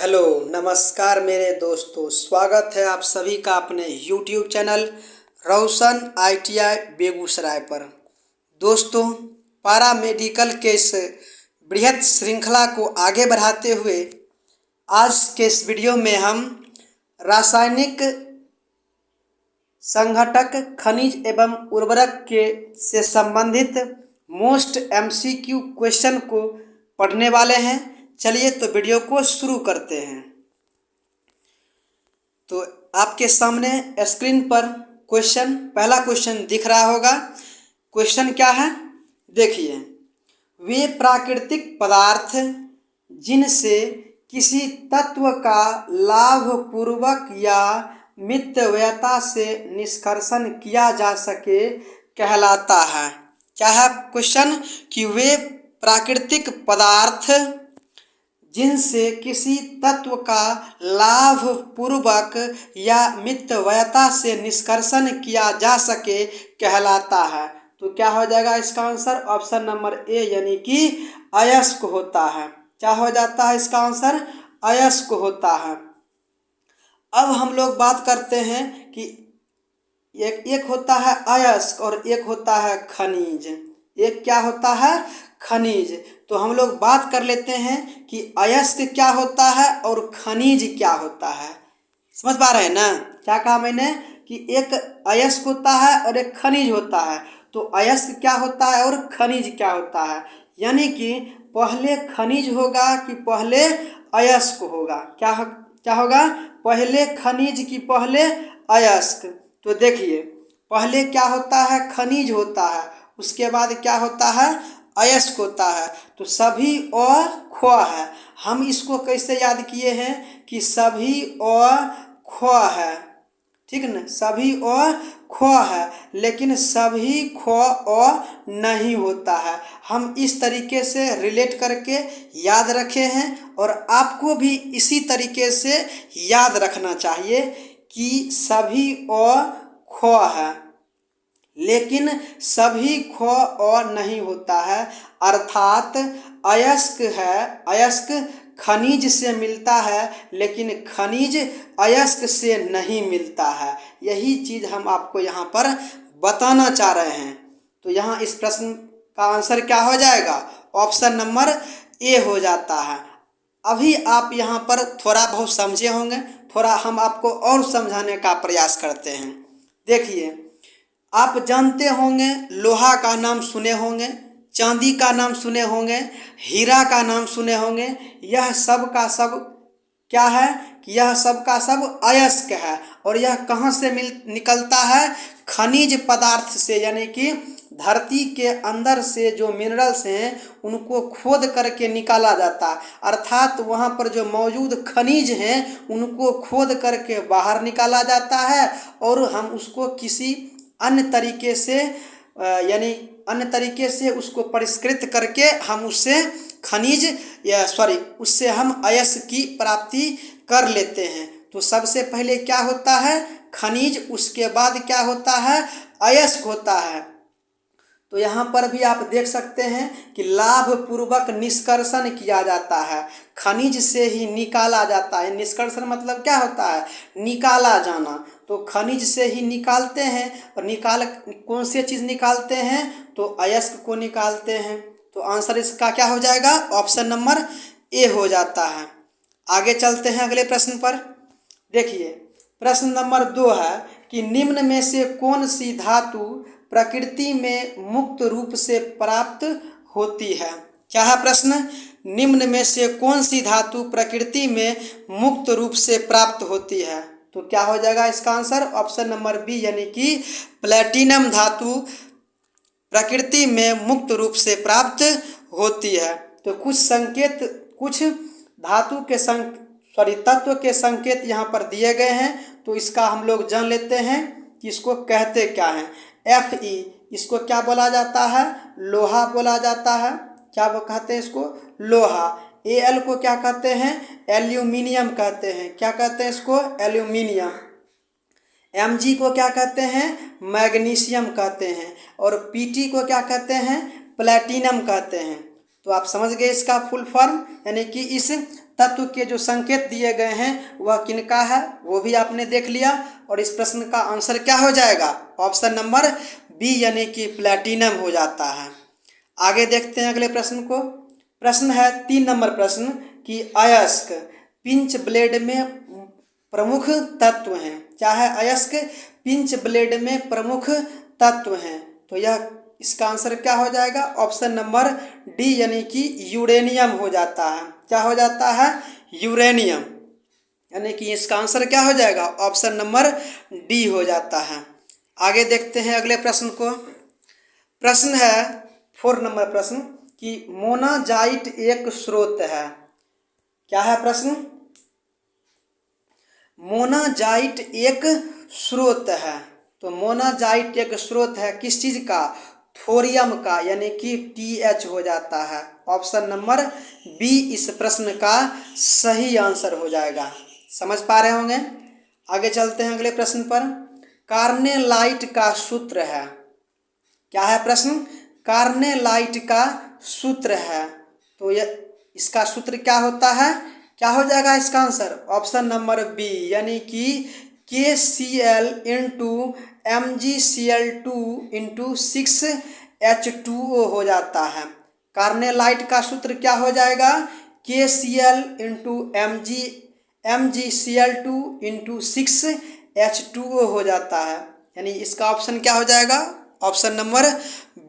Hello नमस्कार मेरे दोस्तों, स्वागत है आप सभी का अपने YouTube चैनल रोशन ITI बेगूसराय पर। दोस्तों, पारा मेडिकल के इस बृहद श्रृंखला को आगे बढ़ाते हुए आज के इस वीडियो में हम रासायनिक संघटक खनिज एवं उर्वरक के से संबंधित मोस्ट MCQ क्वेश्चन को पढ़ने वाले हैं। चलिए तो वीडियो को शुरू करते हैं। तो आपके सामने स्क्रीन पर पहला क्वेश्चन दिख रहा होगा। क्वेश्चन क्या है, देखिए। वे प्राकृतिक पदार्थ जिनसे किसी तत्व का लाभपूर्वक या मितव्ययता से निष्कर्षण किया जा सके कहलाता है। क्या है क्वेश्चन कि वे प्राकृतिक पदार्थ जिनसे किसी तत्व का लाभपूर्वक या मितव्ययता से निष्कर्षण किया जा सके कहलाता है। तो क्या हो जाएगा इसका आंसर? ऑप्शन नंबर ए यानी कि अयस्क होता है। क्या हो जाता है इसका आंसर? अयस्क होता है। अब हम लोग बात करते हैं कि एक होता है अयस्क और एक होता है खनिज। एक क्या होता है? खनिज। तो हम लोग बात कर लेते हैं कि अयस्क क्या होता है और खनिज क्या होता है। समझ पा रहे हैं ना? क्या कहा मैंने कि एक अयस्क होता है और एक खनिज होता है। तो अयस्क क्या होता है और खनिज क्या होता है, यानी कि पहले खनिज होगा कि पहले अयस्क होगा? क्या होगा? पहले खनिज की पहले अयस्क। तो देखिए, पहले क्या होता है? खनिज होता है, उसके बाद क्या होता है? अयस्क होता है। तो सभी और ख है। हम इसको कैसे याद किए हैं कि सभी और ख है, ठीक न? सभी और ख है, लेकिन सभी ख और नहीं होता है। हम इस तरीके से रिलेट करके याद रखे हैं और आपको भी इसी तरीके से याद रखना चाहिए कि सभी और ख है, लेकिन सभी ख और नहीं होता है। अर्थात अयस्क है, अयस्क खनिज से मिलता है, लेकिन खनिज अयस्क से नहीं मिलता है। यही चीज़ हम आपको यहाँ पर बताना चाह रहे हैं। तो यहाँ इस प्रश्न का आंसर क्या हो जाएगा? ऑप्शन नंबर ए हो जाता है। अभी आप यहाँ पर थोड़ा बहुत समझे होंगे, थोड़ा हम आपको और समझाने का प्रयास करते हैं। देखिए, आप जानते होंगे, लोहा का नाम सुने होंगे, चांदी का नाम सुने होंगे, हीरा का नाम सुने होंगे। यह सब का सब क्या है कि यह सब का सब अयस्क है। और यह कहाँ से निकलता है? खनिज पदार्थ से, यानी कि धरती के अंदर से जो मिनरल्स हैं उनको खोद करके निकाला जाता है। अर्थात वहाँ पर जो मौजूद खनिज हैं उनको खोद करके बाहर निकाला जाता है और हम उसको किसी अन्य तरीके से यानी अन्य तरीके से उसको परिष्कृत करके हम उससे खनिज उससे हम अयस्क की प्राप्ति कर लेते हैं। तो सबसे पहले क्या होता है? खनिज, उसके बाद क्या होता है? अयस्क होता है। तो यहाँ पर भी आप देख सकते हैं कि लाभपूर्वक निष्कर्षण किया जाता है, खनिज से ही निकाला जाता है। निष्कर्षण मतलब क्या होता है? निकाला जाना। तो खनिज से ही निकालते हैं और कौन सी चीज़ निकालते हैं? तो अयस्क को निकालते हैं। तो आंसर इसका क्या हो जाएगा? ऑप्शन नंबर ए हो जाता है। आगे चलते हैं अगले प्रश्न पर। देखिए, प्रश्न नंबर 2 है कि निम्न में से कौन सी धातु प्रकृति में मुक्त रूप से प्राप्त होती है? क्या है प्रश्न? निम्न में से कौन सी धातु प्रकृति में मुक्त रूप से प्राप्त होती है? तो क्या हो जाएगा इसका आंसर? ऑप्शन नंबर बी यानी कि प्लेटिनम धातु प्रकृति में मुक्त रूप से प्राप्त होती है। तो कुछ धातु के तत्व के संकेत यहाँ पर दिए गए हैं। तो इसका हम लोग जान लेते हैं कि इसको कहते क्या हैं। Fe, इसको क्या बोला जाता है? लोहा बोला जाता है। क्या वो कहते हैं इसको? लोहा। Al को क्या कहते हैं? एल्यूमिनियम कहते हैं। क्या कहते हैं इसको? एल्यूमिनियम। Mg को क्या कहते हैं? मैग्नीशियम कहते हैं। और Pt को क्या कहते हैं? प्लेटिनम कहते हैं। तो आप समझ गए इसका फुल फॉर्म, यानी कि इस तत्व के जो संकेत दिए गए हैं वह किनका है वो भी आपने देख लिया। और इस प्रश्न का आंसर क्या हो जाएगा, ऑप्शन नंबर बी यानी कि प्लैटिनम हो जाता है। आगे देखते हैं अगले प्रश्न को। प्रश्न है 3 नंबर प्रश्न कि अयस्क पिंच ब्लेड में प्रमुख तत्व हैं। क्या है, अयस्क पिंच ब्लेड में प्रमुख तत्व हैं। तो यह इसका आंसर क्या हो जाएगा, ऑप्शन नंबर डी यानी कि यूरेनियम हो जाता है। क्या हो जाता है, यूरेनियम, यानी कि इसका आंसर क्या हो जाएगा, ऑप्शन नंबर डी हो जाता है। आगे देखते हैं अगले प्रश्न को। प्रश्न है 4 नंबर प्रश्न कि मोनाजाइट एक स्रोत है। क्या है प्रश्न, मोनाजाइट एक स्रोत है। तो मोनाजाइट एक स्रोत है किस चीज़ का, थोरियम का, यानी कि TH हो जाता है। ऑप्शन नंबर बी इस प्रश्न का सही आंसर हो जाएगा। समझ पा रहे होंगे। आगे चलते हैं अगले प्रश्न पर। कार्नेलाइट का सूत्र है। क्या है प्रश्न, कार्नेलाइट का सूत्र है। तो यह इसका सूत्र क्या होता है, क्या हो जाएगा इसका आंसर, ऑप्शन नंबर बी यानी कि KCl into MgCl2 into 6H2O हो जाता है। कार्नेलाइट का सूत्र क्या हो जाएगा, KCl into MgCl2 into 6H2O हो जाता है। यानी इसका ऑप्शन क्या हो जाएगा, ऑप्शन नंबर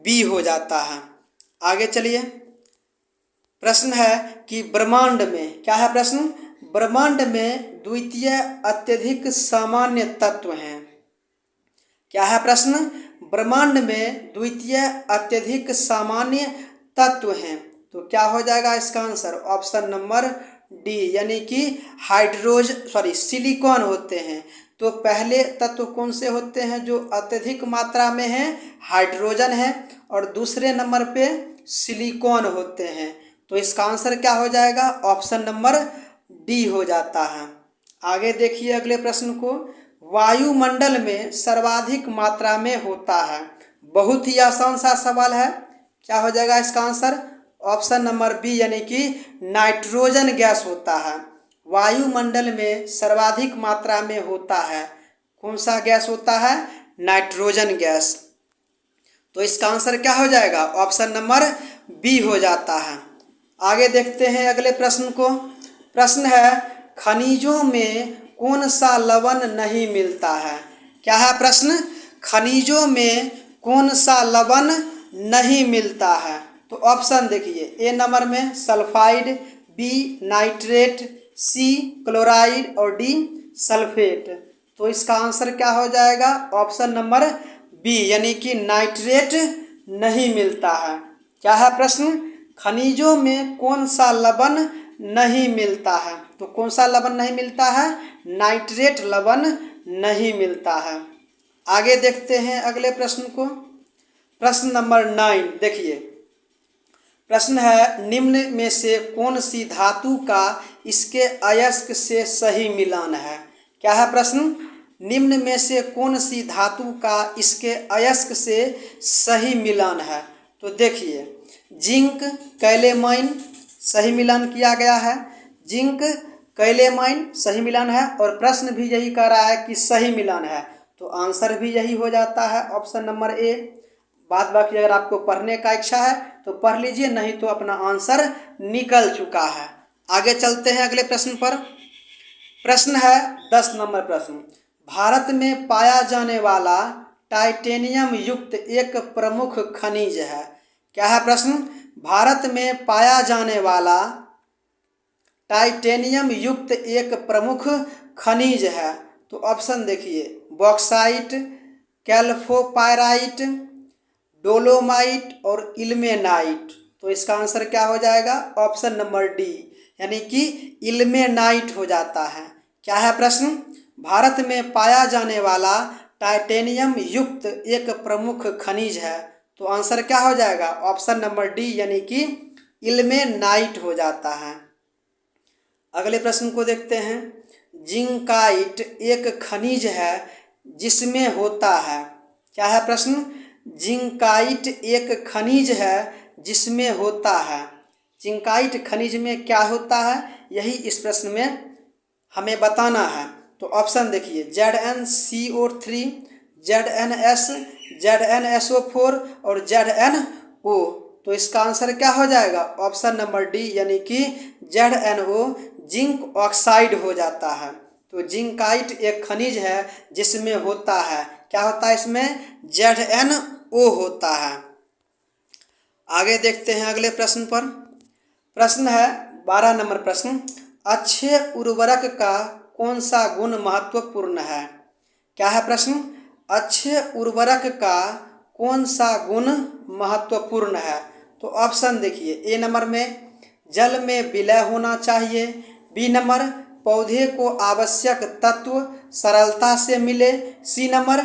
बी हो जाता है। आगे चलिए। प्रश्न है कि ब्रह्मांड में, क्या है प्रश्न, ब्रह्मांड में द्वितीय अत्यधिक सामान्य तत्व हैं। क्या है प्रश्न, ब्रह्मांड में द्वितीय अत्यधिक सामान्य तत्व हैं। तो क्या हो जाएगा इसका आंसर, ऑप्शन नंबर डी यानी कि सिलिकॉन होते हैं। तो पहले तत्व कौन से होते हैं जो अत्यधिक मात्रा में है, हाइड्रोजन है, और दूसरे नंबर पे सिलिकॉन होते हैं। तो इसका आंसर क्या हो जाएगा, ऑप्शन नंबर डी हो जाता है। आगे देखिए अगले प्रश्न को। वायुमंडल में सर्वाधिक मात्रा में होता है। बहुत ही आसान सा सवाल है। क्या हो जाएगा इसका आंसर, ऑप्शन नंबर बी यानी कि नाइट्रोजन गैस होता है। वायुमंडल में सर्वाधिक मात्रा में होता है, कौन सा गैस होता है, नाइट्रोजन गैस। तो इसका आंसर क्या हो जाएगा, ऑप्शन नंबर बी हो जाता है। आगे देखते हैं अगले प्रश्न को। प्रश्न है खनिजों में कौन सा लवण नहीं मिलता है। क्या है प्रश्न, खनिजों में कौन सा लवण नहीं मिलता है। तो ऑप्शन देखिए, ए नंबर में सल्फाइड, बी नाइट्रेट, सी क्लोराइड और डी सल्फेट। तो इसका आंसर क्या हो जाएगा, ऑप्शन नंबर बी यानी कि नाइट्रेट नहीं मिलता है। क्या है प्रश्न, खनिजों में कौन सा लवण नहीं मिलता है। तो कौन सा लवण नहीं मिलता है, नाइट्रेट लवण नहीं मिलता है। आगे देखते हैं अगले प्रश्न को। प्रश्न नंबर 9 देखिए। प्रश्न है निम्न में से कौन सी धातु का इसके अयस्क से सही मिलान है। क्या है प्रश्न, निम्न में से कौन सी धातु का इसके अयस्क से सही मिलान है। तो देखिए, जिंक कैलेमाइन सही मिलान किया गया है, जिंक कैलेमाइन सही मिलान है, और प्रश्न भी यही कह रहा है कि सही मिलान है। तो आंसर भी यही हो जाता है, ऑप्शन नंबर ए। बाद बाकी अगर आपको पढ़ने का इच्छा है तो पढ़ लीजिए, नहीं तो अपना आंसर निकल चुका है। आगे चलते हैं अगले प्रश्न पर। प्रश्न है 10 नंबर प्रश्न। भारत में पाया जाने वाला टाइटेनियम युक्त एक प्रमुख खनिज है। क्या है प्रश्न, भारत में पाया जाने वाला टाइटेनियम युक्त एक प्रमुख खनिज है। तो ऑप्शन देखिए, बॉक्साइट, कैल्फोपाइराइट, डोलोमाइट और इल्मेनाइट। तो इसका आंसर क्या हो जाएगा, ऑप्शन नंबर डी यानी कि इल्मेनाइट हो जाता है। क्या है प्रश्न, भारत में पाया जाने वाला टाइटेनियम युक्त एक प्रमुख खनिज है। तो आंसर क्या हो जाएगा, ऑप्शन नंबर डी यानी कि इल्मेनाइट हो जाता है। अगले प्रश्न को देखते हैं। जिंकाइट एक खनिज है जिसमें होता है। क्या है प्रश्न, जिंकाइट एक खनिज है जिसमें होता है। जिंकाइट खनिज में क्या होता है, यही इस प्रश्न में हमें बताना है। तो ऑप्शन देखिए ZnCO3, ZnS, ZnSO4 और ZnO। तो इसका आंसर क्या हो जाएगा, ऑप्शन नंबर डी यानी कि ZnO जिंक ऑक्साइड हो जाता है। तो जिंकाइट एक खनिज है जिसमें होता है, क्या होता है इसमें, ZnO होता है। आगे देखते हैं अगले प्रश्न पर। प्रश्न है 12 नंबर प्रश्न, अच्छे उर्वरक का कौन सा गुण महत्वपूर्ण है। क्या है प्रश्न, अच्छे उर्वरक का कौन सा गुण महत्वपूर्ण है। तो ऑप्शन देखिए, ए नंबर में जल में विलय होना चाहिए, बी नंबर पौधे को आवश्यक तत्व सरलता से मिले, सी नंबर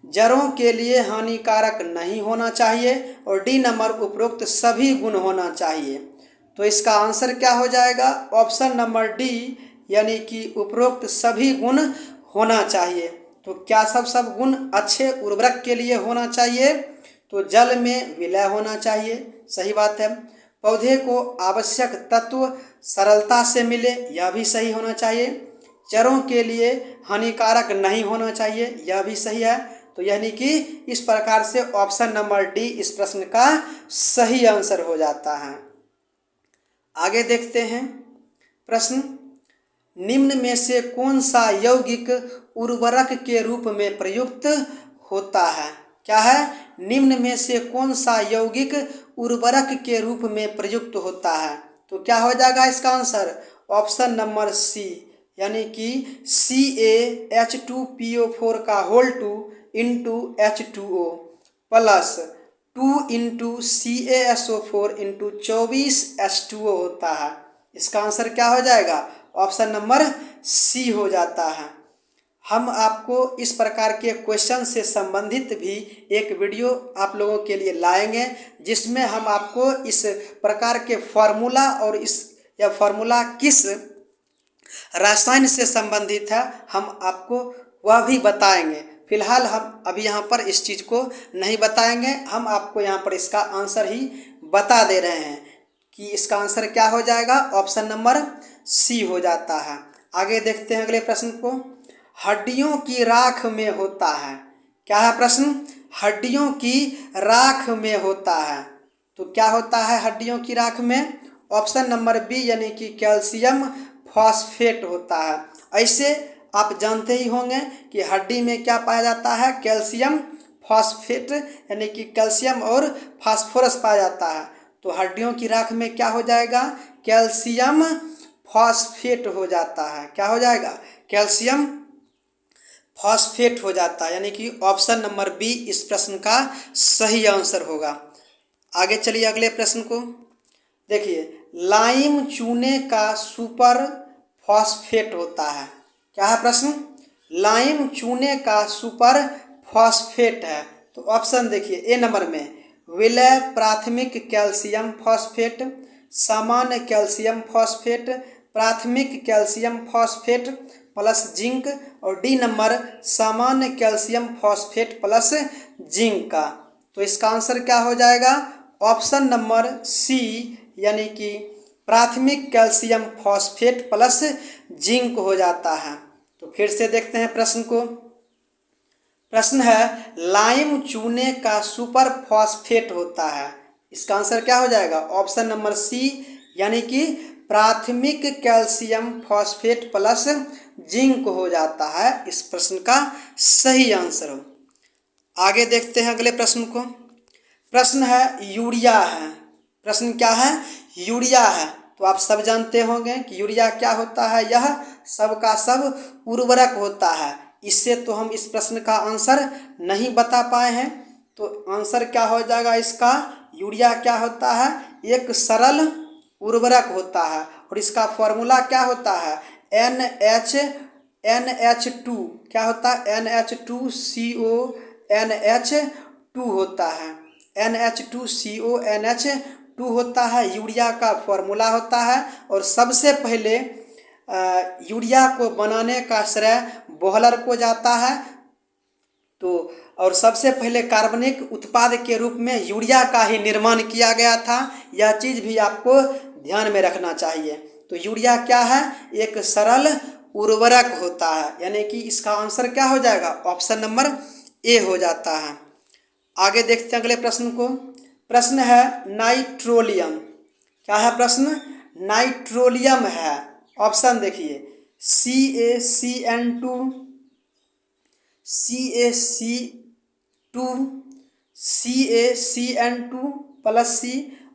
जड़ों के लिए हानिकारक नहीं होना चाहिए और डी नंबर उपरोक्त सभी गुण होना चाहिए। तो इसका आंसर क्या हो जाएगा, ऑप्शन नंबर डी यानी कि उपरोक्त सभी गुण होना चाहिए। तो क्या सब गुण अच्छे उर्वरक के लिए होना चाहिए, तो जल में विलय होना चाहिए, सही बात है। पौधे को आवश्यक तत्व सरलता से मिले, यह भी सही होना चाहिए। जड़ों के लिए हानिकारक नहीं होना चाहिए, यह भी सही है। तो यानी कि इस प्रकार से ऑप्शन नंबर डी इस प्रश्न का सही आंसर हो जाता है। आगे देखते हैं प्रश्न, निम्न में से कौन सा यौगिक उर्वरक के रूप में प्रयुक्त होता है। क्या है, निम्न में से कौन सा यौगिक उर्वरक के रूप में प्रयुक्त होता है। तो क्या हो जाएगा इसका आंसर, ऑप्शन नंबर सी यानी कि CaH2PO4 का whole 2 into H2O plus 2 into CaSO4 into 24 H2O होता है। इसका आंसर क्या हो जाएगा, ऑप्शन नंबर सी हो जाता है। हम आपको इस प्रकार के क्वेश्चन से संबंधित भी एक वीडियो आप लोगों के लिए लाएंगे, जिसमें हम आपको इस प्रकार के फार्मूला और यह फार्मूला किस रसायन से संबंधित है हम आपको वह भी बताएंगे। फिलहाल हम अभी यहाँ पर इस चीज़ को नहीं बताएंगे, हम आपको यहाँ पर इसका आंसर ही बता दे रहे हैं कि इसका आंसर क्या हो जाएगा, ऑप्शन नंबर सी हो जाता है। आगे देखते हैं अगले प्रश्न को, हड्डियों की राख में होता है। क्या है प्रश्न, हड्डियों की राख में होता है। तो क्या होता है हड्डियों की राख में, ऑप्शन नंबर बी यानी कि कैल्शियम फॉस्फेट होता है। ऐसे आप जानते ही होंगे कि हड्डी में क्या पाया जाता है, कैल्शियम फॉस्फेट यानी कि कैल्शियम और फास्फोरस पाया जाता है। तो हड्डियों की राख में क्या हो जाएगा, कैल्शियम फॉस्फेट हो जाता है। क्या हो जाएगा, कैल्शियम फॉस्फेट हो जाता है, यानी कि ऑप्शन नंबर बी इस प्रश्न का सही आंसर होगा। आगे चलिए अगले प्रश्न को देखिए, लाइम चूने का सुपर फॉस्फेट होता है। क्या है प्रश्न, लाइम चूने का सुपर फॉस्फेट है। तो ऑप्शन देखिए, ए नंबर में विलय प्राथमिक कैल्शियम फॉस्फेट, सामान्य कैल्शियम फॉस्फेट, प्राथमिक कैल्शियम फॉस्फेट प्लस जिंक और डी नंबर सामान्य कैल्शियम फॉस्फेट प्लस जिंक का। तो इसका आंसर क्या हो जाएगा, ऑप्शन नंबर सी यानी कि प्राथमिक कैल्शियम फॉस्फेट प्लस जिंक हो जाता है। तो फिर से देखते हैं प्रश्न को। प्रश्न है, लाइम चूने का सुपर फॉस्फेट होता है। इसका आंसर क्या हो जाएगा, ऑप्शन नंबर सी यानी कि प्राथमिक कैल्शियम फॉस्फेट प्लस जिंक हो जाता है, इस प्रश्न का सही आंसर हो। आगे देखते हैं अगले प्रश्न को। प्रश्न है यूरिया है। प्रश्न क्या है, यूरिया है। तो आप सब जानते होंगे कि यूरिया क्या होता है, यह सब का सब उर्वरक होता है। इससे तो हम इस प्रश्न का आंसर नहीं बता पाए हैं। तो आंसर क्या हो जाएगा इसका, यूरिया क्या होता है, एक सरल उर्वरक होता है और इसका फॉर्मूला क्या होता है, NH2 क्या होता है, NH2CONH2 होता है, NH2CONH2 होता है, यूरिया का फॉर्मूला होता है। और सबसे पहले यूरिया को बनाने का श्रेय बोहलर को जाता है। तो और सबसे पहले कार्बनिक उत्पाद के रूप में यूरिया का ही निर्माण किया गया था। यह चीज़ भी आपको ध्यान में रखना चाहिए। तो यूरिया क्या है? एक सरल उर्वरक होता है, यानी कि इसका आंसर क्या हो जाएगा? ऑप्शन नंबर ए हो जाता है। आगे देखते हैं अगले प्रश्न को। प्रश्न है नाइट्रोलियम। क्या है प्रश्न? नाइट्रोलियम है। ऑप्शन देखिए CaCN2, CaC2, CaCN2 plus C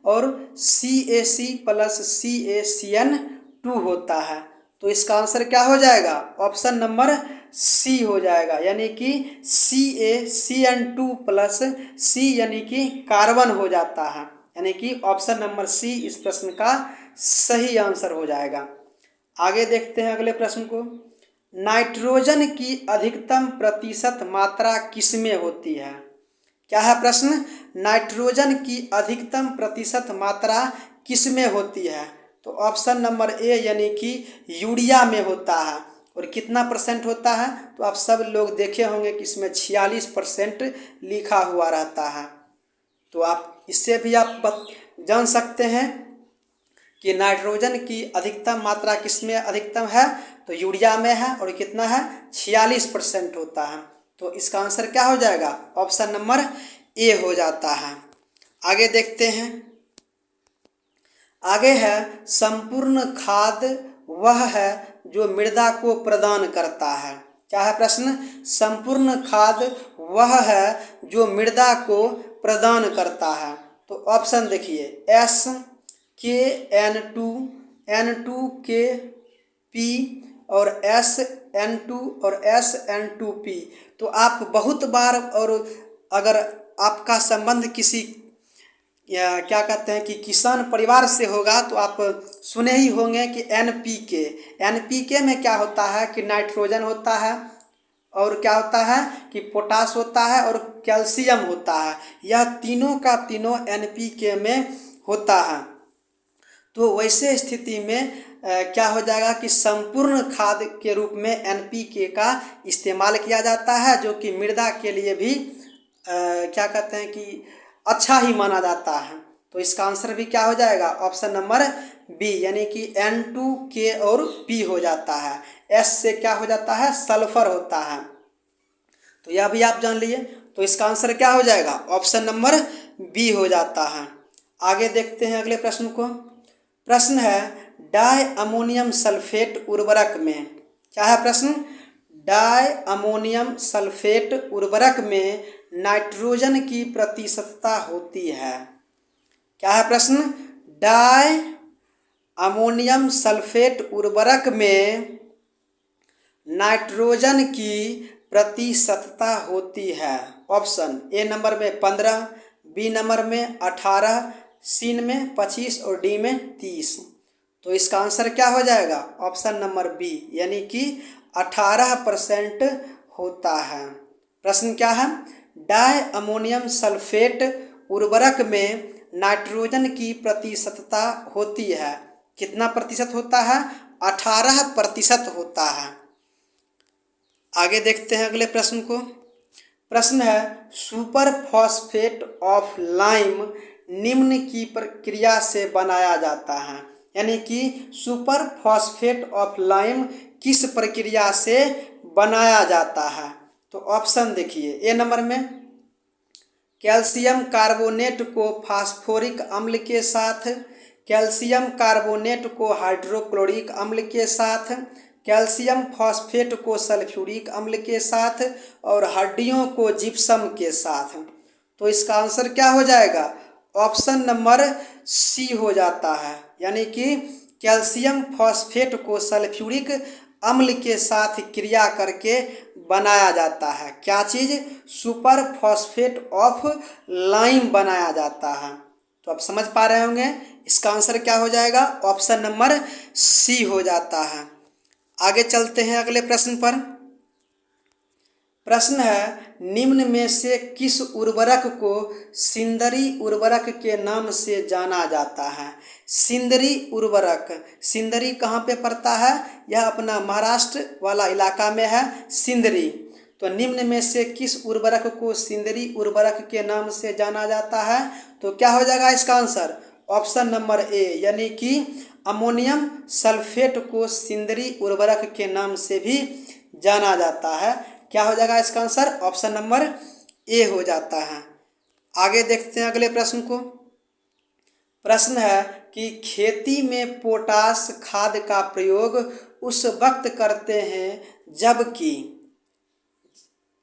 और CaC प्लस CaCN2 होता है। तो इसका आंसर क्या हो जाएगा? ऑप्शन नंबर सी हो जाएगा, यानी कि CaCN2 प्लस C यानी कि कार्बन हो जाता है, यानी कि ऑप्शन नंबर सी इस प्रश्न का सही आंसर हो जाएगा। आगे देखते हैं अगले प्रश्न को। नाइट्रोजन की अधिकतम प्रतिशत मात्रा किसमें होती है? क्या है प्रश्न? नाइट्रोजन की अधिकतम प्रतिशत मात्रा किसमें होती है? तो ऑप्शन नंबर ए यानी कि यूरिया में होता है। और कितना परसेंट होता है? तो आप सब लोग देखे होंगे कि इसमें 46% लिखा हुआ रहता है। तो आप इससे भी आप जान सकते हैं कि नाइट्रोजन की अधिकतम मात्रा किसमें अधिकतम है? तो यूरिया में है। और कितना है? 46% होता है। तो इसका आंसर क्या हो जाएगा? ऑप्शन नंबर ए हो जाता है। आगे देखते हैं। आगे है संपूर्ण खाद वह है जो मृदा को प्रदान करता है। क्या है प्रश्न? संपूर्ण खाद वह है जो मृदा को प्रदान करता है। तो ऑप्शन देखिए SKN2, N2KP और SN2 और SN2P। तो आप बहुत बार, और अगर आपका संबंध किसी या क्या कहते हैं कि किसान परिवार से होगा तो आप सुने ही होंगे कि NPK में क्या होता है कि नाइट्रोजन होता है, और क्या होता है कि पोटास होता है और कैल्शियम होता है। यह तीनों का तीनों NPK में होता है। तो वैसे स्थिति में क्या हो जाएगा कि संपूर्ण खाद के रूप में NPK का इस्तेमाल किया जाता है, जो कि मृदा के लिए भी क्या कहते हैं कि अच्छा ही माना जाता है। तो इसका आंसर भी क्या हो जाएगा? ऑप्शन नंबर बी, यानी कि N2K और P हो जाता है। S से क्या हो जाता है? सल्फर होता है। तो यह भी आप जान लिए। तो इसका आंसर क्या हो जाएगा? ऑप्शन नंबर बी हो जाता है। आगे देखते हैं अगले प्रश्न को। प्रश्न है डाई अमोनियम सल्फेट उर्वरक में। क्या है प्रश्न? डाई अमोनियम सल्फेट उर्वरक में नाइट्रोजन की प्रतिशतता होती है। क्या है प्रश्न? डाई अमोनियम सल्फेट उर्वरक में नाइट्रोजन की प्रतिशतता होती है। ऑप्शन ए नंबर में 15, बी नंबर में 18, सी में 25 और डी में 30। तो इसका आंसर क्या हो जाएगा? ऑप्शन नंबर बी, यानी कि 18% होता है। प्रश्न क्या है? डाई अमोनियम सल्फेट उर्वरक में नाइट्रोजन की प्रतिशतता होती है। कितना प्रतिशत होता है? 18% होता है। आगे देखते हैं अगले प्रश्न को। प्रश्न है सुपर फॉस्फेट ऑफ लाइम निम्न की प्रक्रिया से बनाया जाता है। यानी कि सुपर फॉस्फेट ऑफ लाइम किस प्रक्रिया से बनाया जाता है? तो ऑप्शन देखिए ए नंबर में कैल्शियम कार्बोनेट को फास्फोरिक अम्ल के साथ, कैल्शियम कार्बोनेट को हाइड्रोक्लोरिक अम्ल के साथ, कैल्शियम फॉस्फेट को सल्फ्यूरिक अम्ल के साथ और हड्डियों को जिप्सम के साथ। तो इसका आंसर क्या हो जाएगा? ऑप्शन नंबर सी हो जाता है, यानी कि कैल्शियम फॉस्फेट को सल्फ्यूरिक अम्ल के साथ क्रिया करके बनाया जाता है। क्या चीज़? सुपर फॉस्फेट ऑफ लाइम बनाया जाता है। तो आप समझ पा रहे होंगे इसका आंसर क्या हो जाएगा? ऑप्शन नंबर सी हो जाता है। आगे चलते हैं अगले प्रश्न पर। प्रश्न है निम्न में से किस उर्वरक को सिंदरी उर्वरक के नाम से जाना जाता है? सिंदरी उर्वरक, सिंदरी कहाँ पे पड़ता है? यह अपना महाराष्ट्र वाला इलाका में है सिंदरी। तो निम्न में से किस उर्वरक को सिंदरी उर्वरक के नाम से जाना जाता है? तो क्या हो जाएगा इसका आंसर? ऑप्शन नंबर ए यानी कि अमोनियम सल्फेट को सिंदरी उर्वरक के नाम से भी जाना जाता है। क्या हो जाएगा इसका आंसर? ऑप्शन नंबर ए हो जाता है। आगे देखते हैं अगले प्रश्न को। प्रश्न है कि खेती में पोटास खाद का प्रयोग उस वक्त करते हैं जबकि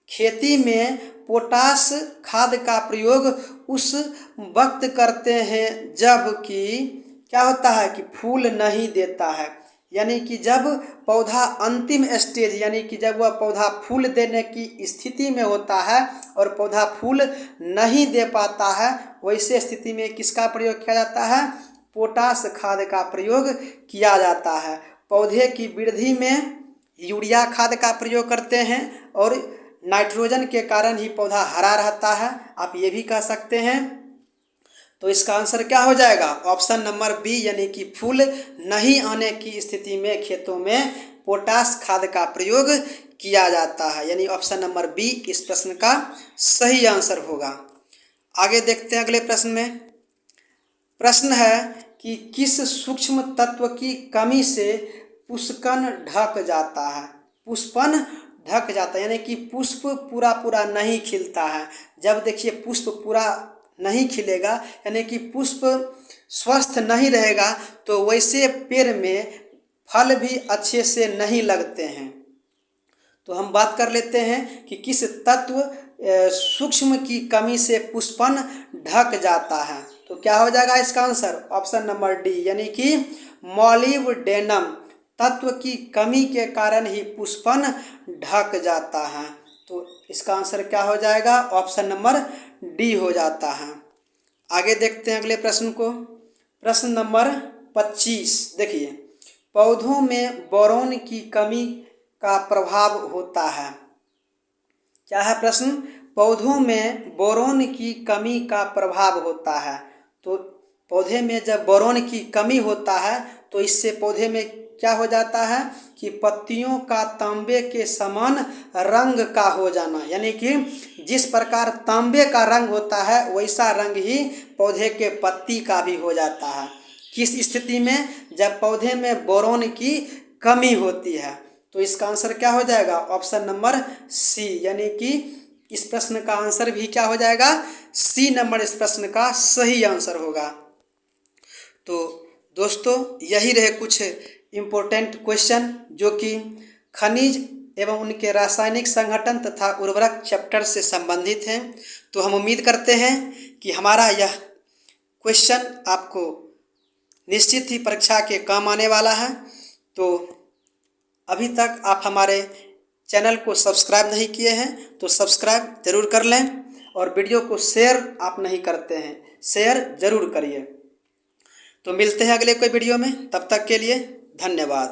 खेती में पोटास खाद का प्रयोग उस वक्त करते हैं जबकि क्या होता है कि फूल नहीं देता है, यानी कि जब पौधा अंतिम स्टेज यानी कि जब वह पौधा फूल देने की स्थिति में होता है और पौधा फूल नहीं दे पाता है, वैसे स्थिति में किसका प्रयोग किया जाता है? पोटास खाद का प्रयोग किया जाता है। पौधे की वृद्धि में यूरिया खाद का प्रयोग करते हैं और नाइट्रोजन के कारण ही पौधा हरा रहता है, आप ये भी कह सकते हैं। तो इसका आंसर क्या हो जाएगा? ऑप्शन नंबर बी यानी कि फूल नहीं आने की स्थिति में खेतों में पोटास खाद का प्रयोग किया जाता है, यानी ऑप्शन नंबर बी इस प्रश्न का सही आंसर होगा। आगे देखते हैं अगले प्रश्न में। प्रश्न है कि किस सूक्ष्म तत्व की कमी से पुष्पन ढक जाता है? पुष्पन ढक जाता है यानी कि पुष्प पूरा नहीं खिलता है। जब देखिए पुष्प पूरा नहीं खिलेगा यानी कि पुष्प स्वस्थ नहीं रहेगा, तो वैसे पेड़ में फल भी अच्छे से नहीं लगते हैं। तो हम बात कर लेते हैं कि किस तत्व सूक्ष्म की कमी से पुष्पन ढक जाता है। तो क्या हो जाएगा इसका आंसर? ऑप्शन नंबर डी यानी कि मॉलिब्डेनम तत्व की कमी के कारण ही पुष्पन ढक जाता है। तो इसका आंसर क्या हो जाएगा? ऑप्शन नंबर डी हो जाता है। आगे देखते हैं अगले प्रश्न को। प्रश्न नंबर 25 देखिए, पौधों में बोरोन की कमी का प्रभाव होता है। क्या है प्रश्न? पौधों में बोरोन की कमी का प्रभाव होता है। तो पौधे में जब बोरोन की कमी होता है तो इससे पौधे में क्या हो जाता है कि पत्तियों का तांबे के समान रंग का हो जाना, यानी कि जिस प्रकार तांबे का रंग होता है वैसा रंग ही पौधे के पत्ती का भी हो जाता है। किस स्थिति में? जब पौधे में बोरोन की कमी होती है। तो इसका आंसर क्या हो जाएगा? ऑप्शन नंबर सी यानी कि इस प्रश्न का आंसर भी क्या हो जाएगा? सी नंबर इस प्रश्न का सही आंसर होगा। तो दोस्तों यही रहे कुछ इम्पोर्टेंट क्वेश्चन जो कि खनिज एवं उनके रासायनिक संगठन तथा उर्वरक चैप्टर से संबंधित हैं। तो हम उम्मीद करते हैं कि हमारा यह क्वेश्चन आपको निश्चित ही परीक्षा के काम आने वाला है। तो अभी तक आप हमारे चैनल को सब्सक्राइब नहीं किए हैं तो सब्सक्राइब ज़रूर कर लें, और वीडियो को शेयर आप नहीं करते हैं, शेयर ज़रूर करिए। तो मिलते हैं अगले कोई वीडियो में, तब तक के लिए धन्यवाद।